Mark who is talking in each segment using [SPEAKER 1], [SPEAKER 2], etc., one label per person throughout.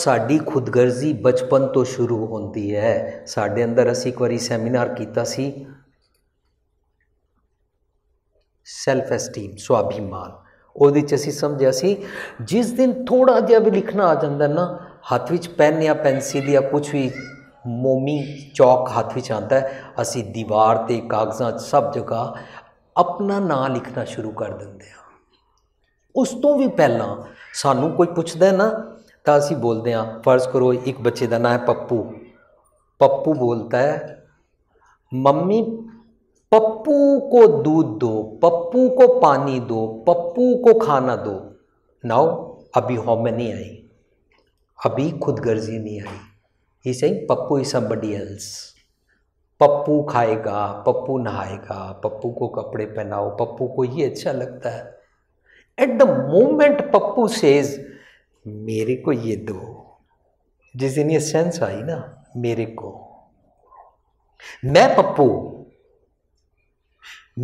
[SPEAKER 1] साड़ी खुदगर्जी बचपन तो शुरू होती है। साढ़े अंदर असी एक बारी सैमीनार किया सी सैल्फ एस्टीम स्वाभिमान, ਉਹਦੇ 'ਚ ਅਸੀਂ ਸਮਝਿਆ ਸੀ जिस दिन थोड़ा ਜਿਹਾ भी लिखना आ जाता ना, हथ विच पेन या पेंसिल या कुछ भी मोमी चौक हथ विच आता है, असी दीवार ते कागज़ां सब जगह अपना नाम लिखना शुरू कर देंगे। उस तो भी पहला सानू कोई पुछदा ना तो असी बोलते हैं, फर्ज करो एक बच्चे का नाम है पप्पू। पप्पू बोलता है मम्मी पप्पू को दूध दो, पप्पू को पानी दो, पप्पू को खाना दो। नाउ अभी हॉम नहीं आई, अभी खुदगर्जी नहीं आई। He saying Pappu is somebody else. Pappu खाएगा, पप्पू नहाएगा, पप्पू को कपड़े पहनाओ, पप्पू को ये अच्छा लगता है। At the moment Pappu says मेरे को ये दो, जिस दिन ये सेंस आई ना मेरे को, मैं पप्पू,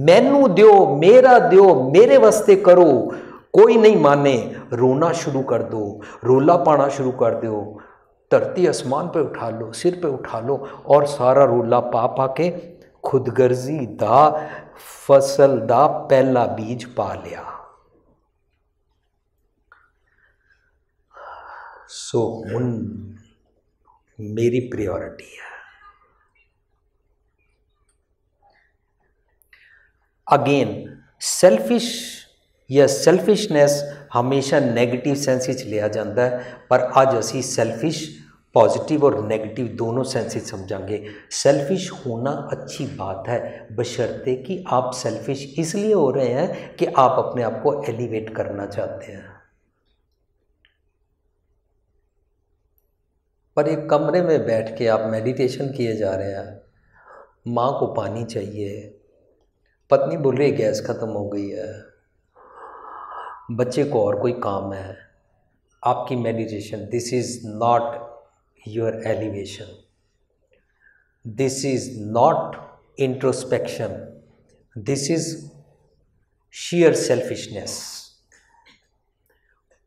[SPEAKER 1] मैनू दियो, मेरा दियो, मेरे वास्ते करो, कोई नहीं माने, रोना शुरू कर दो, रोला पाना शुरू कर दो, धरती आसमान पे उठा लो, सिर पे उठा लो और सारा रोला पा पा के खुदगर्जी दा फसल दा पहला बीज पा लिया। सो हुन मेरी प्रायोरिटी है। अगेन सेल्फिश या सेल्फिशनेस हमेशा नेगेटिव सेंस विच लिया जाता है, पर अज असी सेल्फिश पॉजिटिव और नेगेटिव दोनों सेंस विच समझांगे। सेल्फिश होना अच्छी बात है, बशर्ते कि आप सेल्फिश इसलिए हो रहे हैं कि आप अपने आप को एलिवेट करना चाहते हैं। पर एक कमरे में बैठ के आप मेडिटेशन किए जा रहे हैं, माँ को पानी चाहिए, पत्नी बोल रही गैस ख़त्म हो गई है, बच्चे को और कोई काम है, आपकी meditation, this is not your elevation, this is not introspection, this is share selfishness.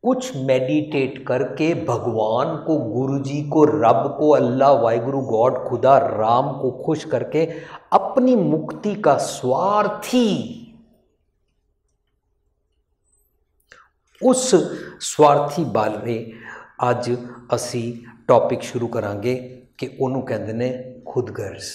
[SPEAKER 1] कुछ मेडिटेट करके भगवान को, गुरु जी को, रब को, अल्लाह, वाहिगुरु, गॉड, खुदा, राम को खुश करके अपनी मुक्ति का स्वार्थी, उस स्वार्थी बारे अज असी टॉपिक शुरू करांगे कि उन्होंने कहते ने खुदगर्ज।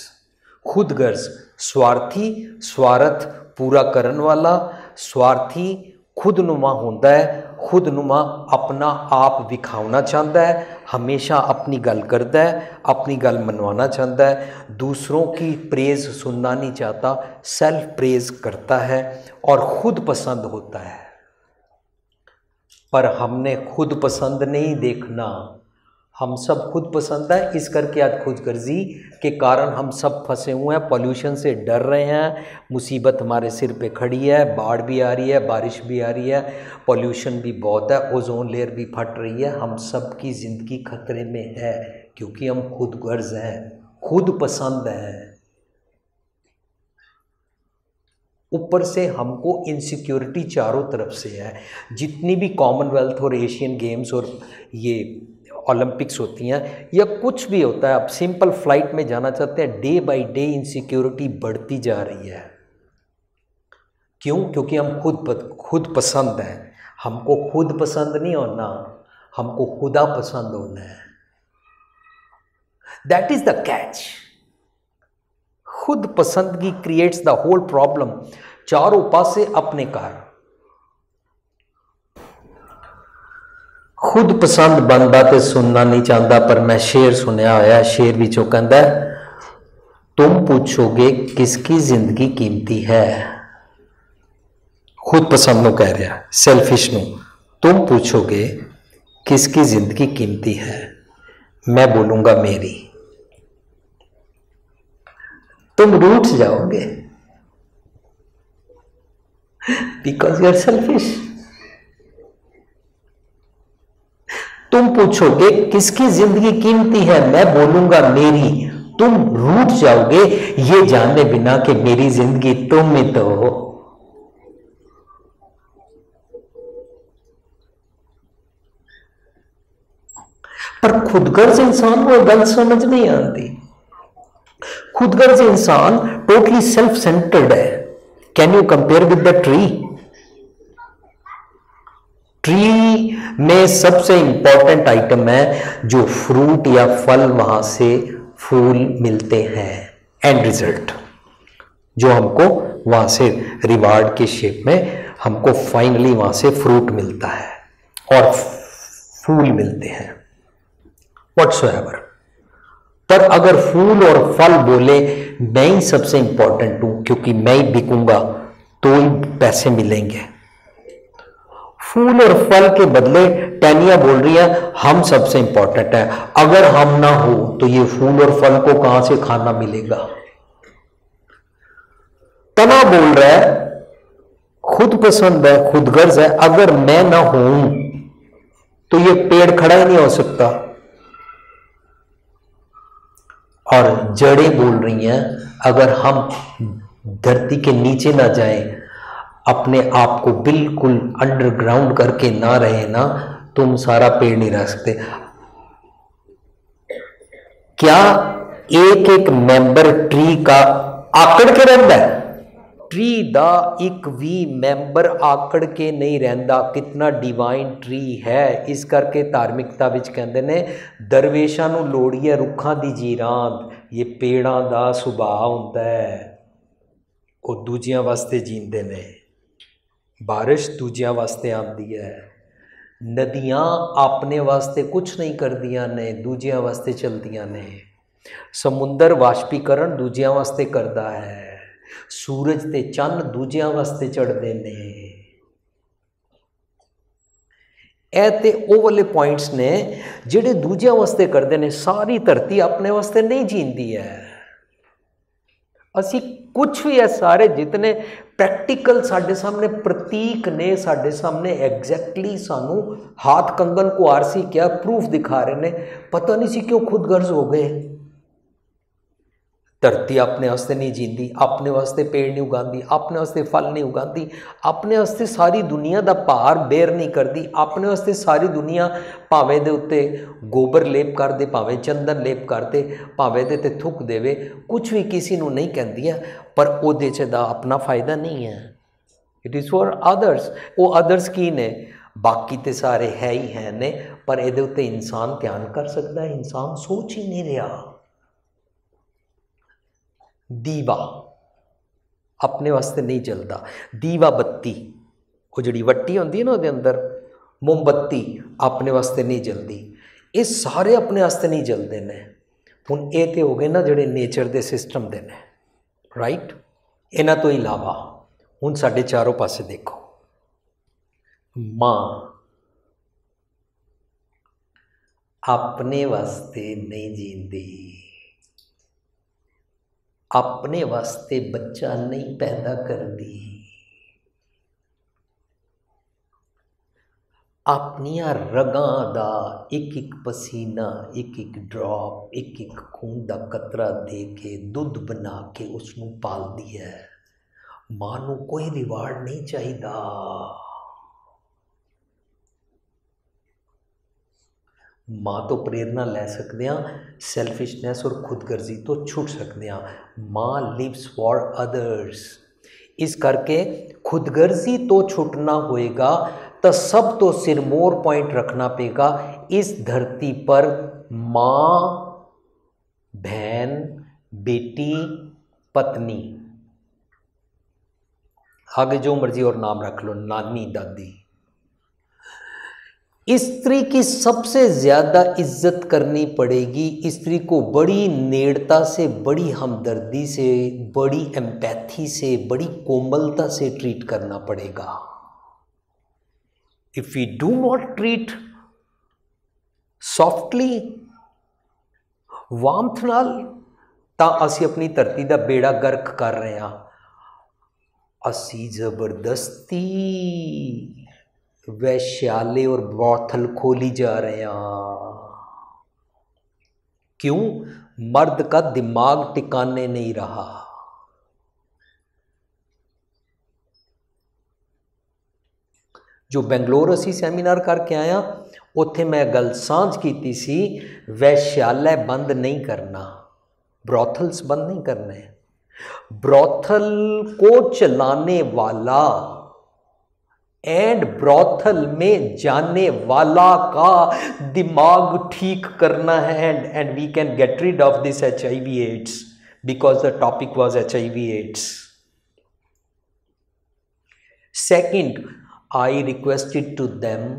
[SPEAKER 1] खुदगर्ज स्वार्थी, स्वार्थ पूरा करन वाला, स्वार्थी खुदनुमा होता है, खुदनुमा अपना आप विखावना चाहता है, हमेशा अपनी गल करता है, अपनी गल मनवाना चाहता है, दूसरों की प्रेज़ सुनना नहीं चाहता, सेल्फ प्रेज़ करता है और खुद पसंद होता है। पर हमने खुद पसंद नहीं देखना, हम सब खुद पसंद है, इस करके आज खुदगर्जी के कारण हम सब फंसे हुए हैं, पॉल्यूशन से डर रहे हैं, मुसीबत हमारे सिर पे खड़ी है, बाढ़ भी आ रही है, बारिश भी आ रही है, पॉल्यूशन भी बहुत है, ओजोन लेयर भी फट रही है, हम सब की ज़िंदगी खतरे में है क्योंकि हम खुदगर्ज हैं, खुद पसंद हैं। ऊपर से हमको इनसिक्योरिटी चारों तरफ से है। जितनी भी कॉमनवेल्थ और एशियन गेम्स और ये ओलंपिक्स होती हैं या कुछ भी होता है, आप सिंपल फ्लाइट में जाना चाहते हैं, डे बाय डे इनसिक्योरिटी बढ़ती जा रही है। क्यों? क्योंकि हम खुद पसंद हैं। हमको खुद पसंद नहीं होना, हमको खुदा पसंद होना है। That is the catch. खुद पसंदगी क्रिएट्स द होल प्रॉब्लम। चारों पासे अपने कार खुद पसंद बंदा ते सुनना नहीं चाहता, पर मैं शेर सुनया होया, शेर विचों कहंदा है, तुम पूछोगे किसकी जिंदगी कीमती है। खुद पसंद नो कह रहा, सेल्फिश नो, तुम पूछोगे किसकी जिंदगी कीमती है, मैं बोलूंगा मेरी। तुम रूठ जाओगे बिकॉज यू आर सेल्फिश। तुम पूछोगे किसकी जिंदगी कीमती है, मैं बोलूंगा मेरी। तुम रूठ जाओगे ये जाने बिना कि मेरी जिंदगी तुम ही तो हो। पर खुदगर्ज इंसान को गल समझ नहीं आती। खुदगर्ज इंसान टोटली सेल्फ सेंटर्ड है। Can you compare with the tree? Tree में सबसे इंपॉर्टेंट आइटम है जो फ्रूट या फल, वहां से फूल मिलते हैं, एंड रिजल्ट जो हमको वहां से रिवार्ड के शेप में हमको फाइनली वहां से फ्रूट मिलता है और फूल मिलते हैं व्हाटसोएवर। पर अगर फूल और फल बोले मैं ही सबसे इंपॉर्टेंट हूं क्योंकि मैं ही बिकूंगा तो ही पैसे मिलेंगे, फूल और फल के बदले टैनिया बोल रही है हम सबसे इंपॉर्टेंट है। अगर हम ना हो तो ये फूल और फल को कहां से खाना मिलेगा? तना बोल रहा है खुद पसंद है, खुदगर्ज है, अगर मैं ना हूं तो ये पेड़ खड़ा ही नहीं हो सकता। और जड़ें बोल रही हैं अगर हम धरती के नीचे ना जाएं, अपने आप को बिल्कुल अंडरग्राउंड करके ना रहे ना, तुम सारा पेड़ नहीं रह सकते। क्या एक एक मेंबर ट्री का आकड़ के रहता है? ट्री दा एक भी मेंबर आकड़ के नहीं रहता। कितना डिवाइन ट्री है। इस करके धार्मिकता विच कहते ने दरवेशां नूं लोड़ी है रुखां दी जीरांत। ये पेड़ां दा सुभाव हुंदा है, वो दूजियां वास्ते जींदे ने। बारिश दूजियां वास्ते आती है, नदियां अपने वास्ते कुछ नहीं करदियां ने, दूजियां वास्ते चलदियां ने। समुंदर वाष्पीकरण दूजियां वास्ते करदा है, सूरज ते चंद दूजियां वास्ते चढ़दे ने। ए ते ओ वाले पॉइंट्स ने जिहड़े दूजियां वास्ते करदे ने। सारी धरती अपने वास्ते नहीं जींदी है। असी कुछ भी है सारे जितने प्रैक्टिकल साढ़े सामने प्रतीक ने, साढ़े सामने एग्जैक्टली सानू हाथ कंगन को आरसी क्या प्रूफ दिखा रहे ने। पता नहीं सी क्यों खुद गर्ज हो गए। धरती अपने वास्ते नहीं जींदी, अपने वास्ते पेड़ नहीं उगाती, अपने वास्ते फल नहीं उगाती, अपने वास्ते सारी दुनिया का भार बेर नहीं करती, अपने वास्ते सारी दुनिया भावे दे उत्ते गोबर लेप कर दे, भावे चंदन लेप कर दे, भावे दे ते थुक देवे, कुछ भी किसी नूं नहीं कहती है। पर उहदे च दा अपना फायदा नहीं है। It is for others. वो अदर्स की ने? बाकी तो सारे है ही है ने, पर इहदे उत्ते इंसान ध्यान कर सकता है। इंसान सोच ही नहीं रहा। दीवा अपने वास्ते नहीं जलता। दीवा बत्ती वो जिहड़ी वट्टी होंदी है ना, उहदे अंदर मोमबत्ती अपने वास्ते नहीं जलती। ये सारे अपने वास्ते नहीं जलते ने। हुण ये तो हो गए ना जिहड़े नेचर के सिस्टम दे ने, राइट। इन्हां तो इलावा हुण साडे चारों पासे देखो, मां अपने वास्ते नहीं जींदी, अपने वास्ते बच्चा नहीं पैदा करती, अपनिया रगां दा एक एक पसीना, एक एक ड्रॉप, एक एक खून दा कतरा दे के दुध बना के उसनू पालदी है। मां नू कोई रिवार्ड नहीं चाहिदा। मां तो प्रेरणा लै सकते हैं, सैल्फिशनैस और खुदगर्जी तो छुट सकते हैं। मां लिव्स फॉर अदर्स। इस करके खुदगर्जी तो छुटना होएगा तो सब तो सिरमौर पॉइंट रखना पेगा। इस धरती पर मां, बहन, बेटी, पत्नी, आगे जो मर्जी और नाम रख लो, नानी, दादी, स्त्री की सबसे ज्यादा इज्जत करनी पड़ेगी। स्त्री को बड़ी नेड़ता से, बड़ी हमदर्दी से, बड़ी एम्पैथी से, बड़ी कोमलता से ट्रीट करना पड़ेगा। If we do not treat softly, warmth नाल, तां असी अपनी धरती का बेड़ा गर्क कर रहे हैं। असी जबरदस्ती वैश्यालय और ब्रॉथल खोली जा रहे हैं। क्यों? मर्द का दिमाग टिकाने नहीं रहा। जो बेंगलोर असी सेमिनार करके आया, ਉੱਥੇ ਮੈਂ ਗੱਲ ਸਾਂਝ ਕੀਤੀ ਸੀ, ਵੈਸ਼ਿਆਲय बंद नहीं करना, ब्रॉथल्स बंद नहीं करने। ब्रॉथल को चलाने वाला एंड ब्रॉथल में जाने वाला का दिमाग ठीक करना है, and we can get rid of this HIV AIDS, because the topic was HIV AIDS. Second, I requested to them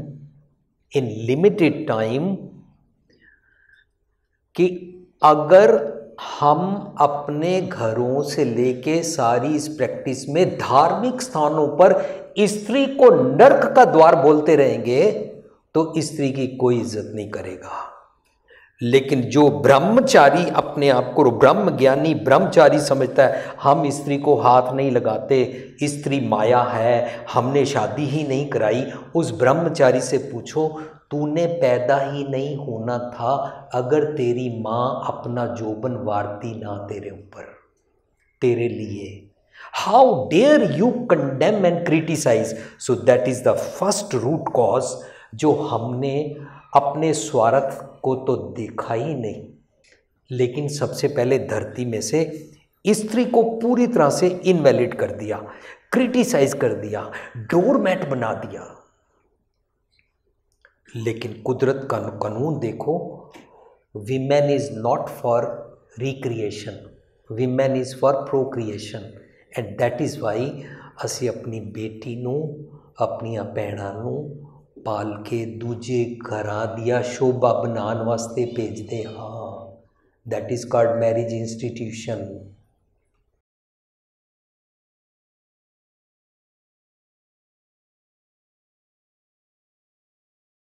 [SPEAKER 1] in limited time कि अगर हम अपने घरों से लेके सारी इस प्रैक्टिस में धार्मिक स्थानों पर स्त्री को नर्क का द्वार बोलते रहेंगे तो स्त्री की कोई इज्जत नहीं करेगा। लेकिन जो ब्रह्मचारी अपने आप को ब्रह्म ज्ञानी ब्रह्मचारी समझता है, हम स्त्री को हाथ नहीं लगाते, स्त्री माया है, हमने शादी ही नहीं कराई, उस ब्रह्मचारी से पूछो तूने पैदा ही नहीं होना था अगर तेरी माँ अपना जोबन वारती ना तेरे ऊपर, तेरे लिए। How dare you condemn and criticise. So that is the first root cause, जो हमने अपने स्वार्थ को तो देखा ही नहीं, लेकिन सबसे पहले धरती में से स्त्री को पूरी तरह से इनवैलिड कर दिया, क्रिटिसाइज कर दिया, डोरमैट बना दिया। लेकिन कुदरत का कानून देखो, women is not for recreation, women is for procreation, and that is why असी अपनी बेटी नूं, अपनियां भैणां नूं पाल के दूजे घरां दिया शोभा बनाने वास्ते भेजते हाँ। That is called marriage institution.